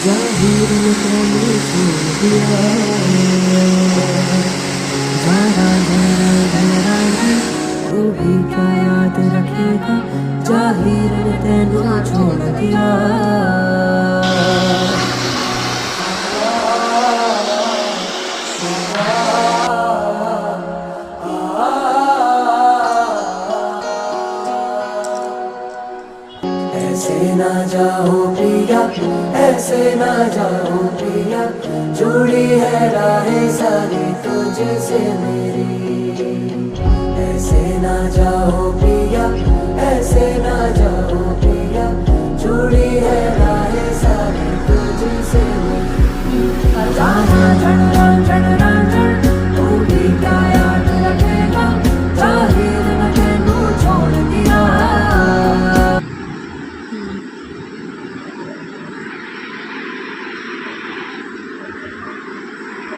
जाहिर में तेने छोड़ दिया, जरा जरा जरा भी तू भी क्या याद रखेगा, जाहिर में तेने छोड़ दिया। ऐसे ना जाओ प्रिया, ऐसे ना जाओ प्रिया, जुड़ी है राहें सारी तुझसे मेरी। ऐसे ना जाओ प्रिया, ऐसे ना जाओ प्रिया, जुड़ी है राहें सारी तुझसे मेरी। जाना जन जन जन तू भी क्या याद रखेगा, जाहिर में तेनू छोड़ दिया।